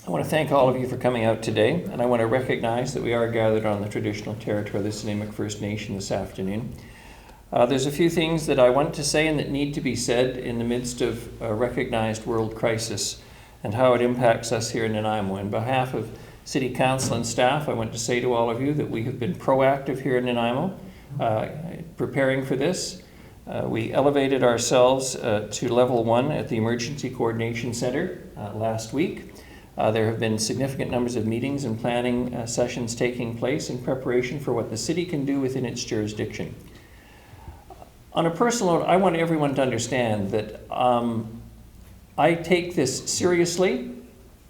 I want to thank all of you for coming out today, and I want to recognize that we are gathered on the traditional territory of the Nanaimo First Nation this afternoon. There's a few things that I want to say and that need to be said in the midst of a recognized world crisis and how it impacts us here in Nanaimo. On behalf of City Council and staff, I want to say to all of you that we have been proactive here in Nanaimo, preparing for this. We elevated ourselves to level 1 at the Emergency Coordination Center last week. There have been significant numbers of meetings and planning sessions taking place in preparation for what the city can do within its jurisdiction. On a personal note, I want everyone to understand that I take this seriously,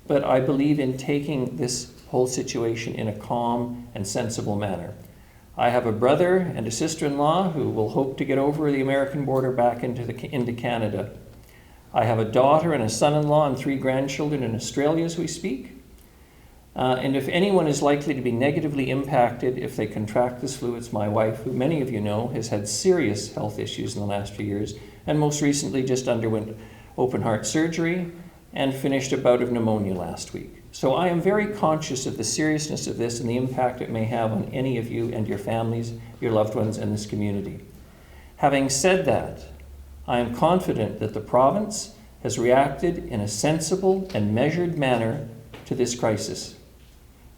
but I believe in taking this whole situation in a calm and sensible manner. I have a brother and a sister-in-law who will hope to get over the American border back into Canada. I have a daughter and a son-in-law and 3 grandchildren in Australia as we speak. And if anyone is likely to be negatively impacted if they contract this flu, it's my wife, who many of you know has had serious health issues in the last few years, and most recently just underwent open heart surgery and finished a bout of pneumonia last week. So I am very conscious of the seriousness of this and the impact it may have on any of you and your families, your loved ones, and this community. Having said that, I am confident that the province has reacted in a sensible and measured manner to this crisis,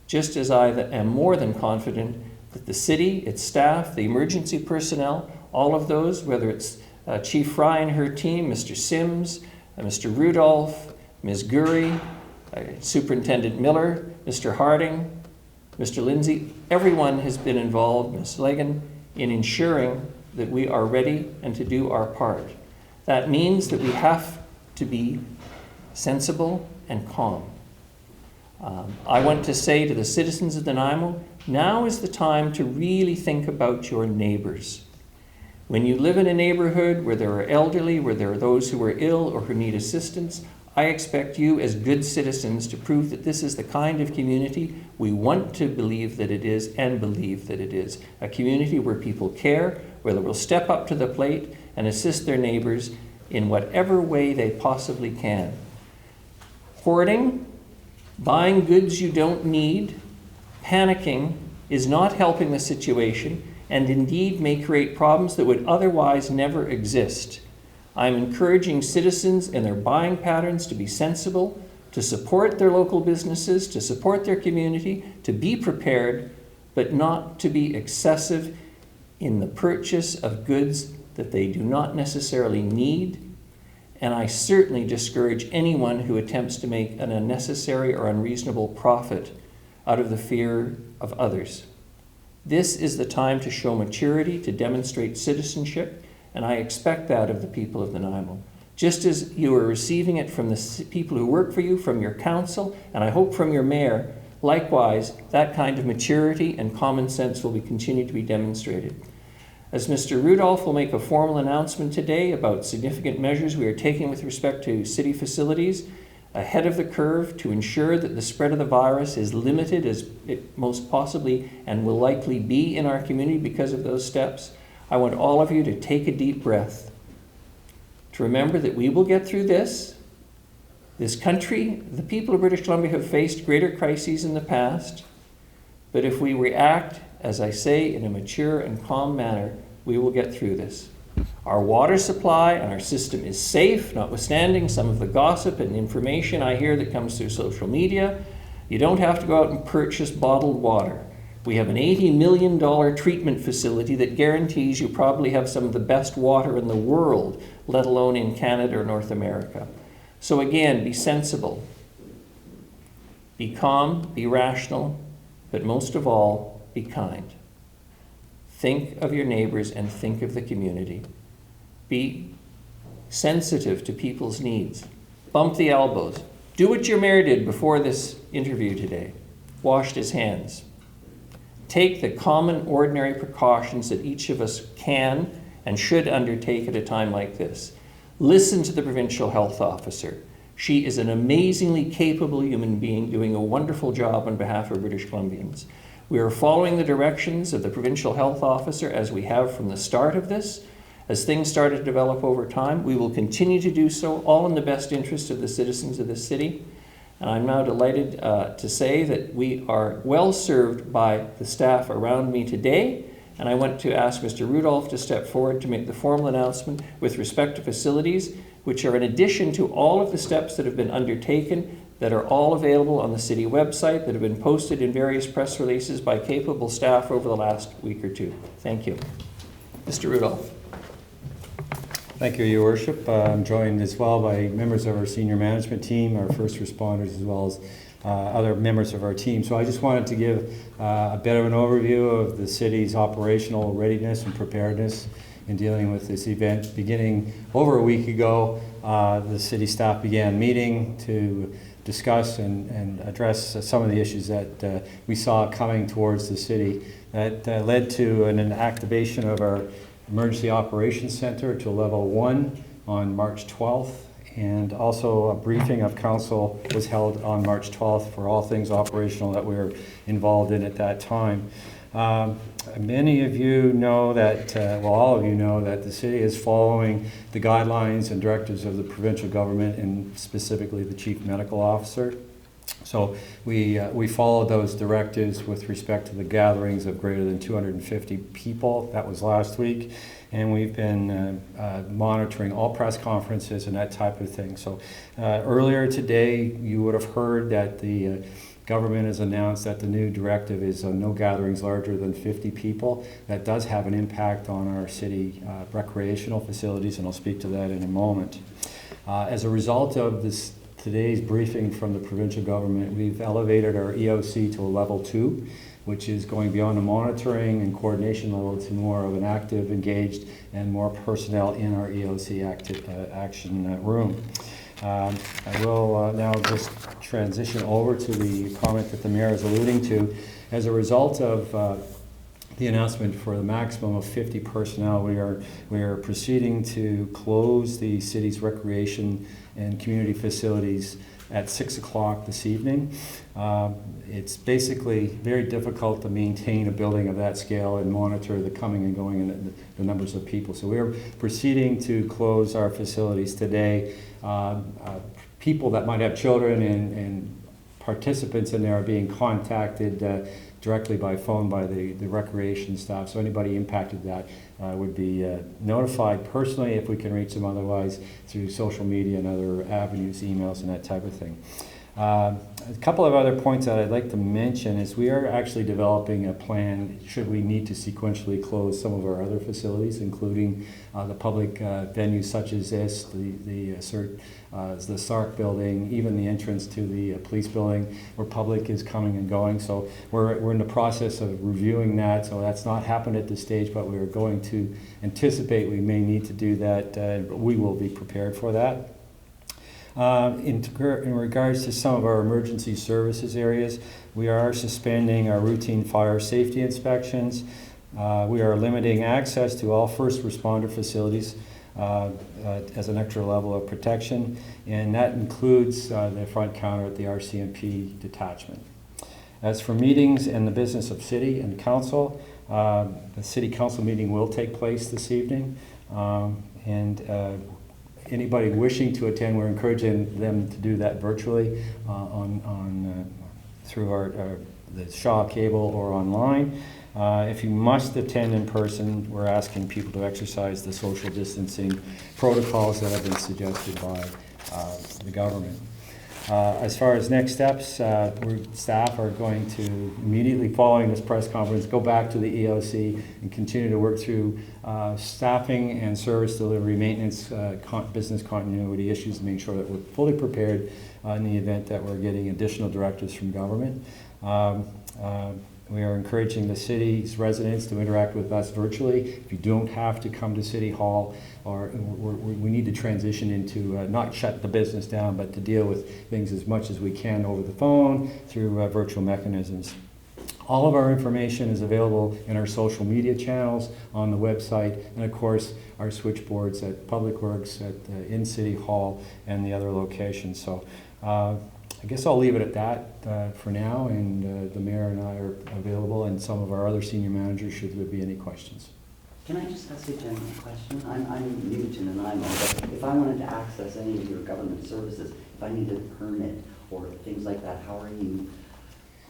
just as I am more than confident that the city, its staff, the emergency personnel, all of those, whether it's Chief Fry and her team, Mr. Sims, Mr. Rudolph, Ms. Gurry, Superintendent Miller, Mr. Harding, Mr. Lindsay, everyone has been involved, Ms. Legan, in ensuring that we are ready and to do our part. That means that we have to be sensible and calm. I want to say to the citizens of Nanaimo, now is the time to really think about your neighbors. When you live in a neighborhood where there are elderly, where there are those who are ill or who need assistance, I expect you as good citizens to prove that this is the kind of community we want to believe that it is and believe that it is. A community where people care, where they will step up to the plate and assist their neighbors in whatever way they possibly can. Hoarding, buying goods you don't need, panicking is not helping the situation and indeed may create problems that would otherwise never exist. I'm encouraging citizens in their buying patterns to be sensible, to support their local businesses, to support their community, to be prepared, but not to be excessive in the purchase of goods that they do not necessarily need. And I certainly discourage anyone who attempts to make an unnecessary or unreasonable profit out of the fear of others. This is the time to show maturity, to demonstrate citizenship, and I expect that of the people of Nanaimo. Just as you are receiving it from the people who work for you, from your council, and I hope from your mayor, likewise, that kind of maturity and common sense will continue to be demonstrated. As Mr. Rudolph will make a formal announcement today about significant measures we are taking with respect to city facilities ahead of the curve to ensure that the spread of the virus is limited as it most possibly and will likely be in our community because of those steps, I want all of you to take a deep breath, to remember that we will get through this. This country, the people of British Columbia have faced greater crises in the past, but if we react, as I say, in a mature and calm manner, we will get through this. Our water supply and our system is safe, notwithstanding some of the gossip and information I hear that comes through social media. You don't have to go out and purchase bottled water. We have an $80 million treatment facility that guarantees you probably have some of the best water in the world, let alone in Canada or North America. So again, be sensible, be calm, be rational, but most of all, be kind. Think of your neighbors and think of the community. Be sensitive to people's needs. Bump the elbows. Do what your mayor did before this interview today. Washed his hands. Take the common, ordinary precautions that each of us can and should undertake at a time like this. Listen to the provincial health officer. She is an amazingly capable human being doing a wonderful job on behalf of British Columbians. We are following the directions of the provincial health officer as we have from the start of this. As things started to develop over time, we will continue to do so, all in the best interest of the citizens of this city. And I'm now delighted to say that we are well served by the staff around me today. And I want to ask Mr. Rudolph to step forward to make the formal announcement with respect to facilities, which are in addition to all of the steps that have been undertaken, that are all available on the city website, that have been posted in various press releases by capable staff over the last week or two. Thank you. Mr. Rudolph. Thank you, Your Worship. I'm joined as well by members of our senior management team, our first responders, as well as other members of our team. So I just wanted to give a bit of an overview of the city's operational readiness and preparedness in dealing with this event. Beginning over a week ago, the city staff began meeting to discuss and address some of the issues that we saw coming towards the city that led to an activation of our Emergency Operations Center to level 1 on March 12th. And also a briefing of council was held on March 12th for all things operational that we were involved in at that time. Many of you know that, well, all of you know that the city is following the guidelines and directives of the provincial government, and specifically the chief medical officer. So we followed those directives with respect to the gatherings of greater than 250 people. That was last week. And we've been monitoring all press conferences and that type of thing. So earlier today, you would have heard that the government has announced that the new directive is no gatherings larger than 50 people. That does have an impact on our city recreational facilities, and I'll speak to that in a moment. As a result of today's briefing from the provincial government, we've elevated our EOC to a level 2, which is going beyond the monitoring and coordination level to more of an active, engaged, and more personnel in our EOC action room. I will now just transition over to the comment that the mayor is alluding to. As a result of the announcement for the maximum of 50 personnel, we are proceeding to close the city's recreation and community facilities at 6 o'clock this evening. It's basically very difficult to maintain a building of that scale and monitor the coming and going and the numbers of people. So we're proceeding to close our facilities today. People that might have children and participants in there are being contacted directly by phone by the recreation staff. So anybody impacted that would be notified personally if we can reach them, otherwise through social media and other avenues, emails and that type of thing. A couple of other points that I'd like to mention is we are actually developing a plan should we need to sequentially close some of our other facilities, including the public venues such as this, the SARC building, even the entrance to the police building where public is coming and going. So we're in the process of reviewing that. So that's not happened at this stage, but we're going to anticipate we may need to do that. We will be prepared for that. In regards to some of our emergency services areas, we are suspending our routine fire safety inspections. We are limiting access to all first responder facilities as an extra level of protection, and that includes the front counter at the RCMP detachment. As for meetings and the business of city and council, the city council meeting will take place this evening, anybody wishing to attend, we're encouraging them to do that virtually through the Shaw cable or online. If you must attend in person, we're asking people to exercise the social distancing protocols that have been suggested by the government. As far as next steps, staff are going to, immediately following this press conference, go back to the EOC and continue to work through staffing and service delivery, maintenance, business continuity issues, and make sure that we're fully prepared in the event that we're getting additional directives from government. We are encouraging the city's residents to interact with us virtually. If you don't have to come to City Hall, or we need to transition into not shut the business down, but to deal with things as much as we can over the phone through virtual mechanisms. All of our information is available in our social media channels, on the website, and of course our switchboards at Public Works, in City Hall, and the other locations. So I guess I'll leave it at that for now, and the mayor and I are available, and some of our other senior managers should there be any questions. Can I just ask you a general question? I'm new to Nanaimo, but if I wanted to access any of your government services, if I needed a permit for things like that? How are you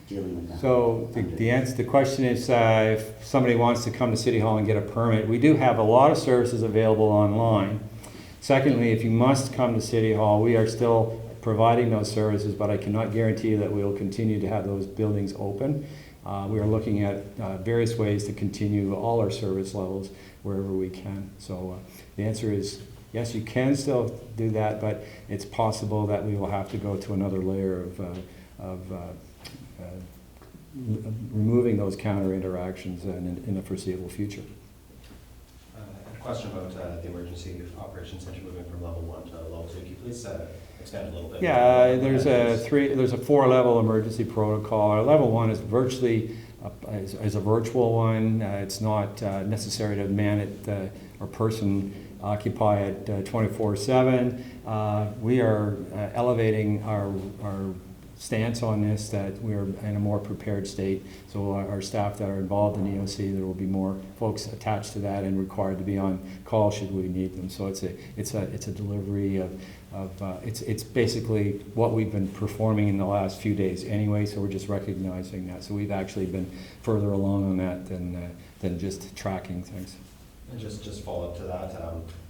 dealing with that? So the question is, if somebody wants to come to City Hall and get a permit, we do have a lot of services available online. Secondly, if you must come to City Hall, we are still providing those services, but I cannot guarantee you that we will continue to have those buildings open. We are looking at various ways to continue all our service levels wherever we can. So the answer is yes, you can still do that, but it's possible that we will have to go to another layer of removing those counter interactions in the foreseeable future. A question about the emergency operations center moving from level 1 to level 2. Can you please expand a little bit? Yeah, there's a 4-level emergency protocol. Our level 1 is virtually is a virtual one. It's not necessary to man it or person occupy it 24/7. We are elevating our stance on this, that we're in a more prepared state. So our staff that are involved in EOC, there will be more folks attached to that and required to be on call should we need them. So it's a delivery of it's basically what we've been performing in the last few days anyway. So we're just recognizing that. So we've actually been further along on that than just tracking things. And just follow up to that,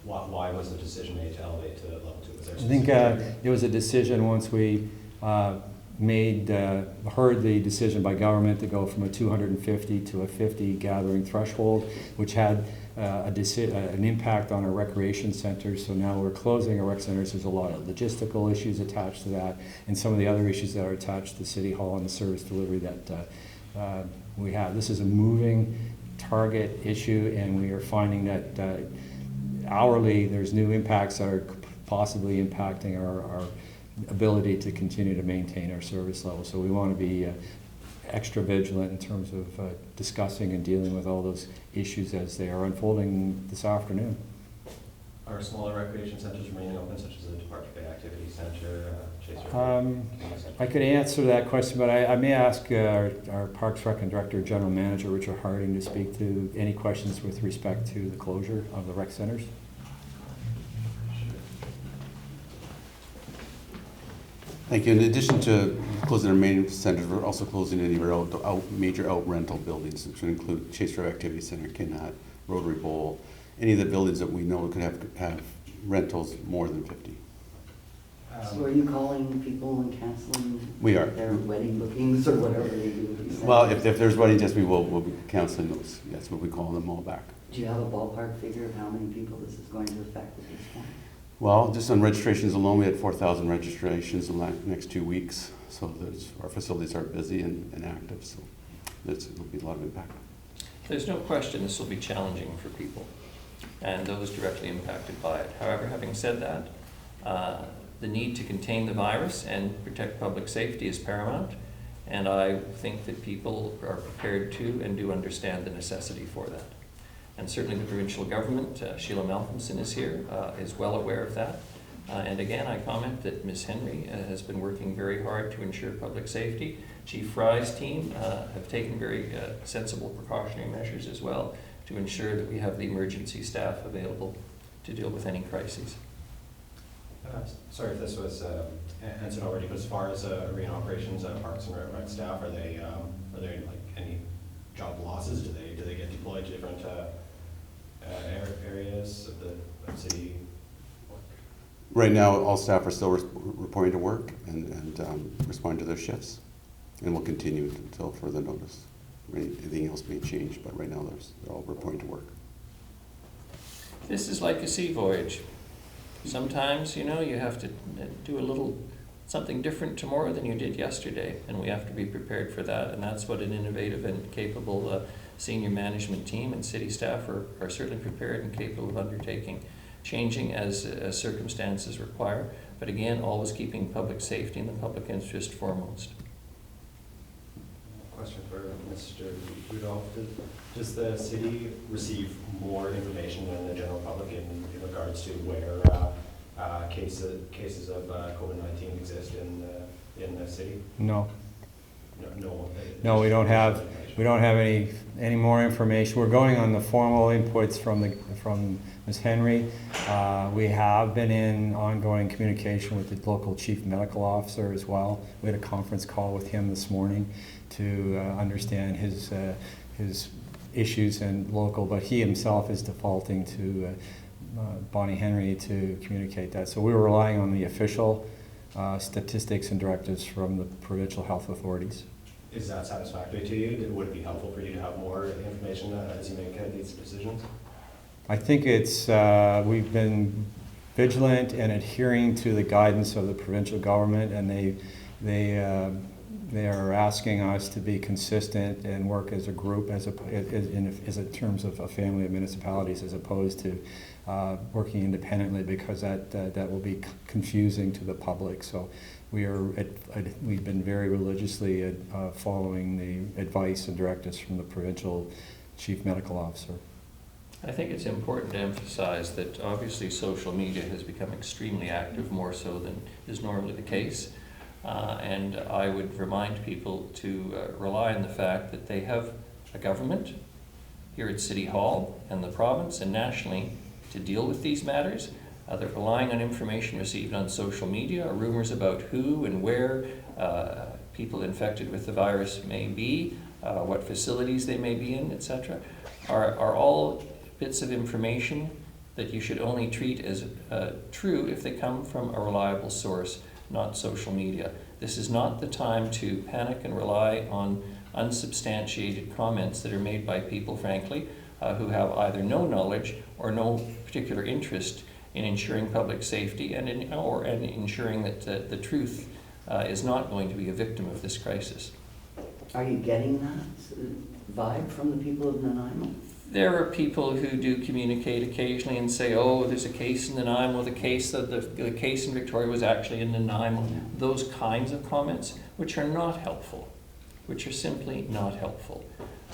why was the decision made to elevate to level 2? Was there I think it was a decision once we heard the decision by government to go from a 250 to a 50 gathering threshold, which had an impact on our recreation centers. So now we're closing our rec centers. There's a lot of logistical issues attached to that, and some of the other issues that are attached to City Hall and the service delivery that we have. This is a moving target issue, and we are finding that hourly there's new impacts that are possibly impacting our ability to continue to maintain our service level. So we want to be extra vigilant in terms of discussing and dealing with all those issues as they are unfolding this afternoon. Are smaller recreation centers remaining open, such as the Departure Bay Activity Center, I could answer that question, but I may ask our Parks Rec and Director, General Manager Richard Harding, to speak to any questions with respect to the closure of the rec centers. Thank you. In addition to closing our main centers, we're also closing any of our major out rental buildings, which would include Chase River Activity Center, Kinhat, Rotary Bowl, any of the buildings that we know could have rentals more than 50. So are you calling people and canceling We are. their wedding bookings or whatever they do? Well, if there's weddings, yes, we'll be canceling those. Yes, we'll be calling them all back. Do you have a ballpark figure of how many people this is going to affect at this point? Well, just on registrations alone, we had 4,000 registrations in the next 2 weeks. So our facilities are busy and active, so there'll be a lot of impact. There's no question this will be challenging for people and those directly impacted by it. However, having said that, the need to contain the virus and protect public safety is paramount, and I think that people are prepared to and do understand the necessity for that. And certainly the provincial government, Sheila Malcolmson is here, is well aware of that. And again, I comment that Ms. Henry has been working very hard to ensure public safety. Chief Fry's team have taken very sensible precautionary measures as well to ensure that we have the emergency staff available to deal with any crises. Sorry if this was answered already, but as far as arena operations, parks and rec staff, are there like any job losses? Do they get deployed to different areas of the city? Right now, all staff are still reporting to work and responding to their shifts, and will continue until further notice. Anything else may change, but right now they're all reporting to work. This is like a sea voyage. Sometimes, you have to do a little something different tomorrow than you did yesterday, and we have to be prepared for that, and that's what an innovative and capable senior management team and city staff are certainly prepared and capable of undertaking, changing as circumstances require, but again, always keeping public safety and the public interest foremost. Question for Mr. Rudolph. Does the city receive more information than the general public in regards to where cases of COVID-19 exist in the city? No. no. No, we don't have any more information. We're going on the formal inputs from Ms. Henry. We have been in ongoing communication with the local chief medical officer as well. We had a conference call with him this morning to understand his issues and local, but he himself is defaulting to Bonnie Henry to communicate that. So we were relying on the official statistics and directives from the provincial health authorities. Is that satisfactory to you? Would it be helpful for you to have more information as you make these decisions? I think it's, we've been vigilant and adhering to the guidance of the provincial government, and they are asking us to be consistent and work as a group, as in terms of a family of municipalities, as opposed to working independently, because that will be confusing to the public. So we've been very religiously following the advice and directives from the provincial chief medical officer. I think it's important to emphasize that obviously social media has become extremely active, more so than is normally the case. And I would remind people to rely on the fact that they have a government here at City Hall and the province and nationally to deal with these matters. They're relying on information received on social media, rumors about who and where people infected with the virus may be, what facilities they may be in, etc., are all bits of information that you should only treat as true if they come from a reliable source, not social media. This is not the time to panic and rely on unsubstantiated comments that are made by people, frankly, who have either no knowledge or no particular interest in ensuring public safety and ensuring that the truth is not going to be a victim of this crisis. Are you getting that vibe from the people of Nanaimo? There are people who do communicate occasionally and say, oh, there's a case in Nanaimo, the case in Victoria was actually in Nanaimo. Those kinds of comments, which are not helpful, which are simply not helpful.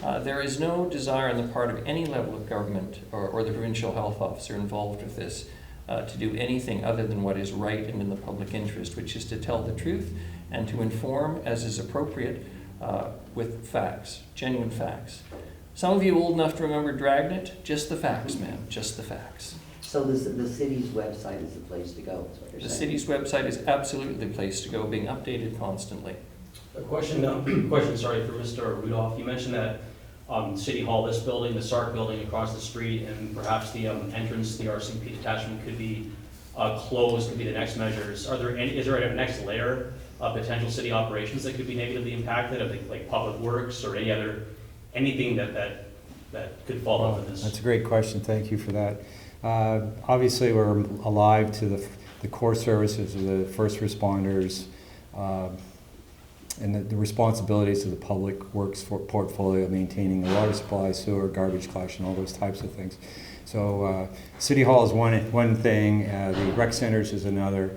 There is no desire on the part of any level of government or the provincial health officer involved with this to do anything other than what is right and in the public interest, which is to tell the truth and to inform as is appropriate with facts, genuine facts. Some of you old enough to remember Dragnet, just the facts, ma'am, just the facts. So the city's website is the place to go, is what you're saying? The city's website is absolutely the place to go, being updated constantly. A question, sorry, for Mr. Rudolph. You mentioned that City Hall, this building, the SARC building across the street, and perhaps the entrance, the RCMP detachment could be closed, could be the next measures. Is there a next layer of potential city operations that could be negatively impacted, of like public works or anything that could fall off of this? That's a great question. Thank you for that. Obviously, we're alive to the core services of the first responders and the responsibilities of the public works portfolio, maintaining the water supply, sewer, garbage collection, all those types of things. So City Hall is one thing, the rec centers is another,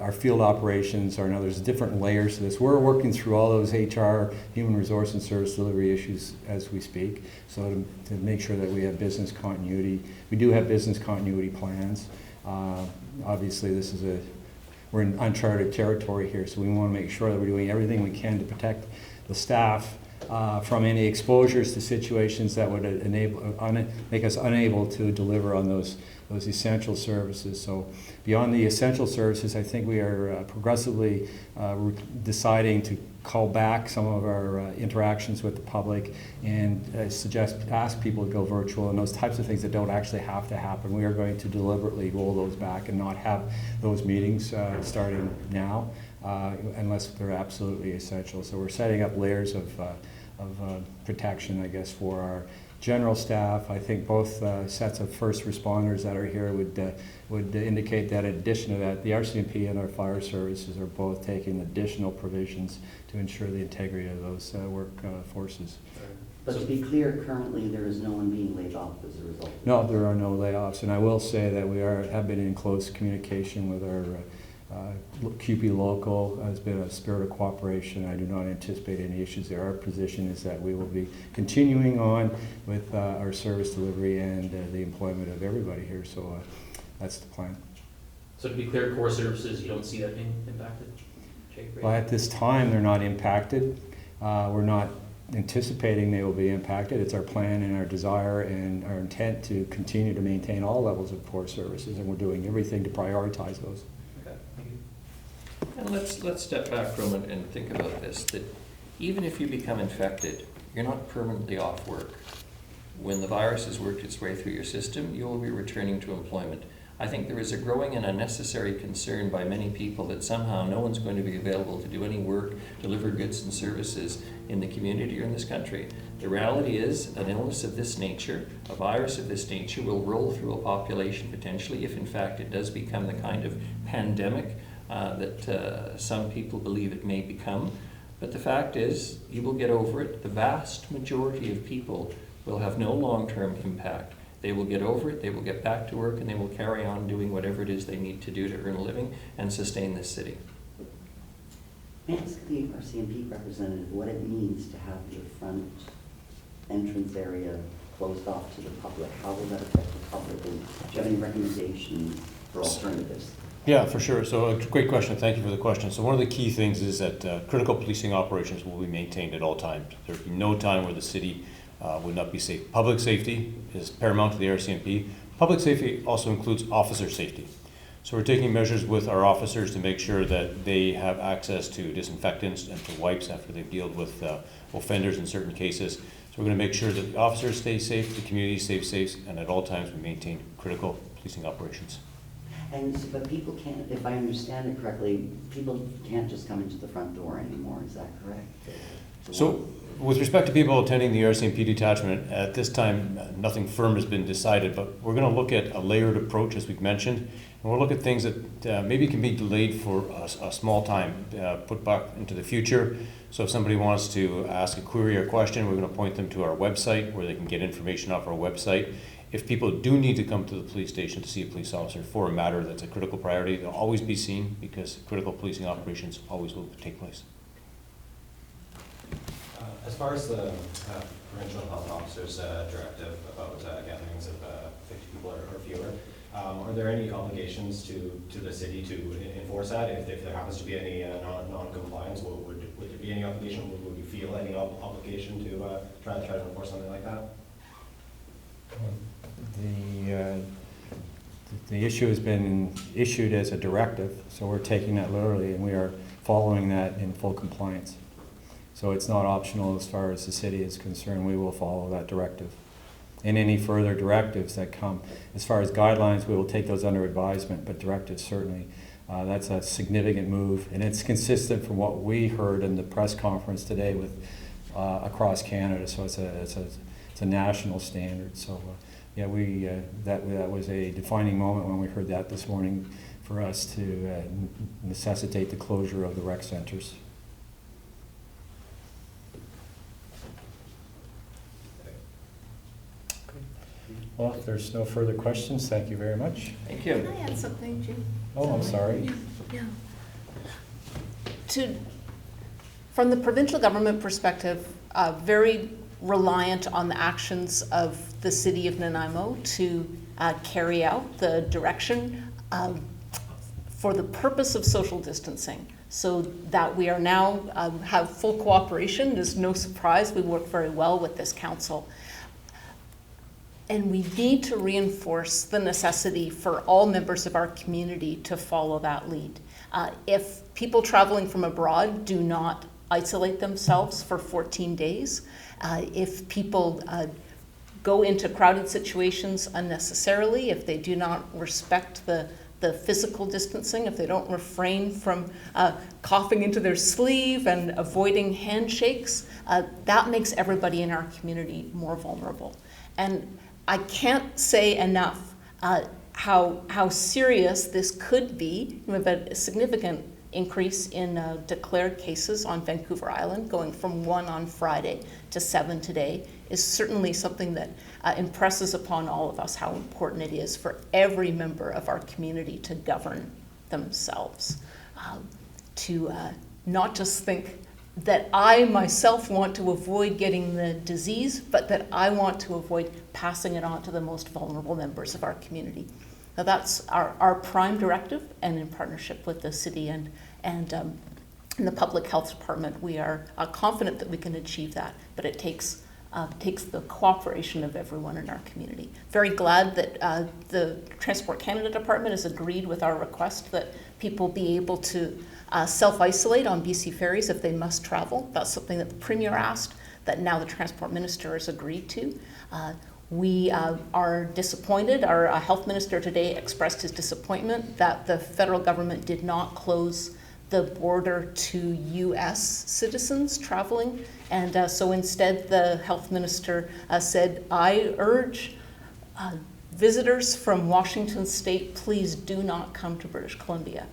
our field operations are another. There's different layers to this. We're working through all those HR, human resource and service delivery issues as we speak, so to make sure that we have business continuity. We do have business continuity plans. Obviously, we're in uncharted territory here, so we want to make sure that we're doing everything we can to protect the staff from any exposures to situations that would make us unable to deliver on those essential services. So beyond the essential services, I think we are progressively deciding to call back some of our interactions with the public and ask people to go virtual and those types of things that don't actually have to happen. We are going to deliberately roll those back and not have those meetings starting now unless they're absolutely essential. So we're setting up layers of protection, I guess, for our general staff. I think both sets of first responders that are here would indicate that in addition to that, the RCMP and our fire services are both taking additional provisions to ensure the integrity of those workforces. But to be clear, currently there is no one being laid off as a result. No, there are no layoffs, and I will say that we have been in close communication with our QP local. Has been a spirit of cooperation. I do not anticipate any issues there. Our position is that we will be continuing on with our service delivery and the employment of everybody here, so that's the plan. So to be clear, core services, you don't see that being impacted? Well, at this time, they're not impacted. We're not anticipating they will be impacted. It's our plan and our desire and our intent to continue to maintain all levels of core services, and we're doing everything to prioritize those. Okay, thank you. And let's step back for a moment and think about this, that even if you become infected, you're not permanently off work. When the virus has worked its way through your system, you will be returning to employment. I think there is a growing and unnecessary concern by many people that somehow no one's going to be available to do any work, deliver goods and services in the community or in this country. The reality is an illness of this nature, a virus of this nature, will roll through a population potentially if in fact it does become the kind of pandemic that some people believe it may become. But the fact is, you will get over it. The vast majority of people will have no long-term impact. They will get over it, they will get back to work, and they will carry on doing whatever it is they need to do to earn a living and sustain this city. May I ask the RCMP representative what it means to have your front entrance area closed off to the public? How will that affect the public? And do you have any recommendations for alternatives? Yeah, for sure. So a great question. Thank you for the question. So one of the key things is that critical policing operations will be maintained at all times. There will be no time where the city would not be safe. Public safety is paramount to the RCMP. Public safety also includes officer safety. So we're taking measures with our officers to make sure that they have access to disinfectants and to wipes after they've dealt with offenders in certain cases. So we're going to make sure that the officers stay safe, the community stays safe, and at all times we maintain critical policing operations. But people can't, if I understand it correctly, people can't just come into the front door anymore, is that correct? So with respect to people attending the RCMP detachment, at this time, nothing firm has been decided, but we're going to look at a layered approach, as we've mentioned, and we'll look at things that maybe can be delayed for a small time, put back into the future. So if somebody wants to ask a query or question, we're going to point them to our website where they can get information off our website. If people do need to come to the police station to see a police officer for a matter that's a critical priority, they'll always be seen because critical policing operations always will take place. As far as the provincial health officer's directive about gatherings of 50 people or fewer, are there any obligations to the city to enforce that? If there happens to be any non-compliance, would there be any obligation? Would you feel any obligation to try to enforce something like that? The issue has been issued as a directive, so we're taking that literally, and we are following that in full compliance. So it's not optional as far as the city is concerned. We will follow that directive. And any further directives that come, as far as guidelines, we will take those under advisement, but directives certainly, that's a significant move. And it's consistent from what we heard in the press conference today with across Canada. So it's a national standard. So yeah, that was a defining moment when we heard that this morning for us to necessitate the closure of the rec centers. Well, if there's no further questions, thank you very much. Thank you. Can I add something, Jim? Oh, I'm sorry. Yeah. From the provincial government perspective, very reliant on the actions of the city of Nanaimo to carry out the direction for the purpose of social distancing. So that we are now have full cooperation. There's no surprise. We work very well with this council. And we need to reinforce the necessity for all members of our community to follow that lead. If people traveling from abroad do not isolate themselves for 14 days, if people go into crowded situations unnecessarily, if they do not respect the physical distancing, if they don't refrain from coughing into their sleeve and avoiding handshakes, that makes everybody in our community more vulnerable. And I can't say enough how serious this could be. We have a significant increase in declared cases on Vancouver Island, going from 1 on Friday to 7 today, is certainly something that impresses upon all of us how important it is for every member of our community to govern themselves, to not just think that I myself want to avoid getting the disease, but that I want to avoid passing it on to the most vulnerable members of our community. Now that's our prime directive, and in partnership with the city and in the Public Health Department, we are confident that we can achieve that, but it takes the cooperation of everyone in our community. Very glad that the Transport Canada Department has agreed with our request that people be able to self-isolate on BC ferries if they must travel. That's something that the Premier asked, that now the Transport Minister has agreed to. We are disappointed. Our Health Minister today expressed his disappointment that the federal government did not close the border to U.S. citizens traveling. And so instead, the Health Minister said, I urge visitors from Washington State, please do not come to British Columbia.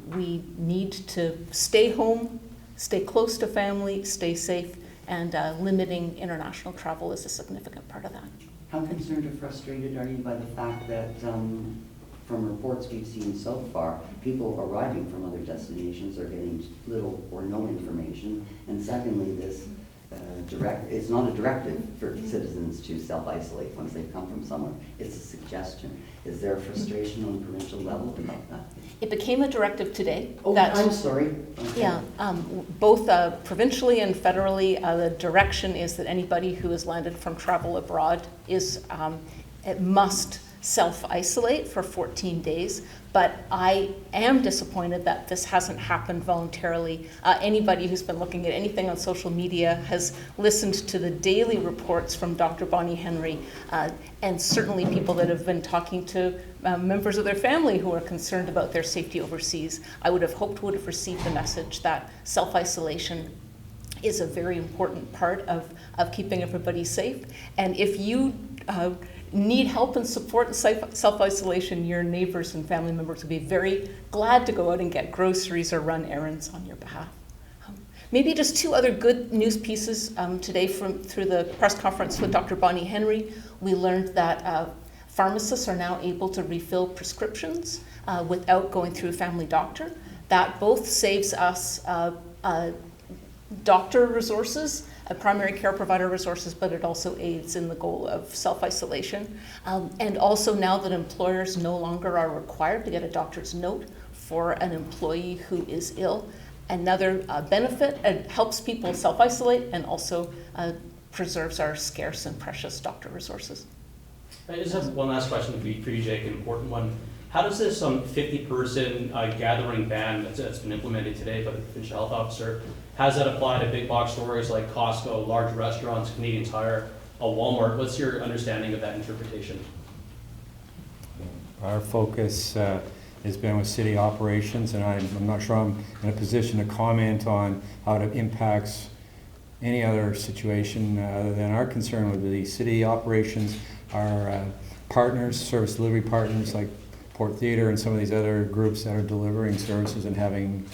We need to stay home, stay close to family, stay safe, and limiting international travel is a significant part of that. How concerned or frustrated are you by the fact that, from reports we've seen so far, people arriving from other destinations are getting little or no information? And secondly, this it's not a directive for citizens to self-isolate once they've come from somewhere. It's a suggestion. Is there frustration on the provincial level about that? It became a directive today. Oh, I'm sorry. Okay. Yeah, both provincially and federally, the direction is that anybody who has landed from travel abroad it must self-isolate for 14 days, but I am disappointed that this hasn't happened voluntarily. Anybody who's been looking at anything on social media has listened to the daily reports from Dr. Bonnie Henry, and certainly people that have been talking to members of their family who are concerned about their safety overseas. I would have hoped would have received the message that self-isolation is a very important part of keeping everybody safe. And if you need help and support in self-isolation, your neighbors and family members will be very glad to go out and get groceries or run errands on your behalf. Maybe just two other good news pieces today through the press conference with Dr. Bonnie Henry. We learned that pharmacists are now able to refill prescriptions without going through a family doctor. That both saves us doctor resources, primary care provider resources, but it also aids in the goal of self-isolation. And also now that employers no longer are required to get a doctor's note for an employee who is ill, another benefit, it helps people self-isolate and also preserves our scarce and precious doctor resources. I just have one last question for you, Jake, an important one. How does this 50-person gathering ban that's been implemented today by the Provincial Health Officer, how does that apply to big box stores like Costco, large restaurants, Canadian Tire, Walmart? What's your understanding of that interpretation? Our focus has been with city operations, and I'm not sure I'm in a position to comment on how it impacts any other situation other than our concern with the city operations. Our partners, service delivery partners like Port Theatre and some of these other groups that are delivering services and having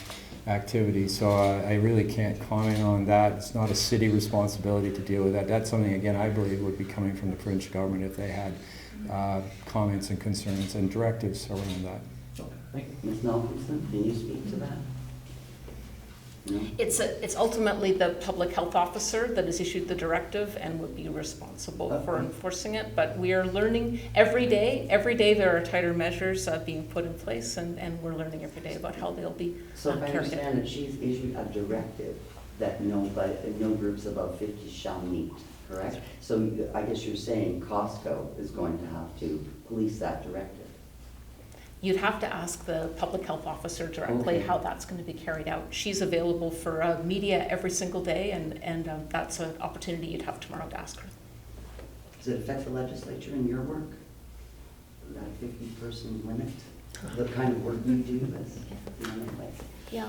activities. So I really can't comment on that. It's not a city responsibility to deal with that. That's something, again, I believe would be coming from the provincial government if they had comments and concerns and directives around that. Thank you. Ms. Malcolmson, can you speak to that? No? It's ultimately the public health officer that has issued the directive and would be responsible for enforcing it. But we are learning every day. Every day there are tighter measures being put in place, and we're learning every day about how they'll be So if I carried out. understand that she's issued a directive that no groups above 50 shall meet, correct? So I guess you're saying Costco is going to have to police that directive. You'd have to ask the public health officer directly how that's going to be carried out. She's available for media every single day, and that's an opportunity you'd have tomorrow to ask her. Does it affect the legislature in your work? That 50-person limit? The kind of work you do as Yeah.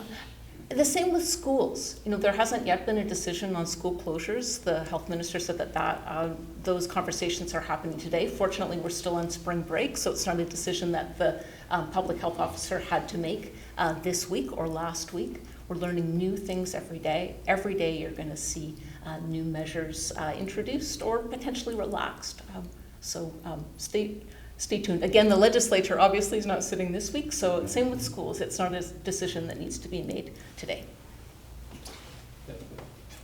The same with schools. There hasn't yet been a decision on school closures. The health minister said that those conversations are happening today. Fortunately, we're still on spring break, so it's not a decision that the public health officer had to make this week or last week. We're learning new things every day. Every day you're going to see new measures introduced or potentially relaxed. So stay tuned. Again, the legislature obviously is not sitting this week, so same with schools. It's not a decision that needs to be made today.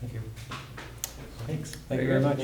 Thank you. Thanks. Thank you very much.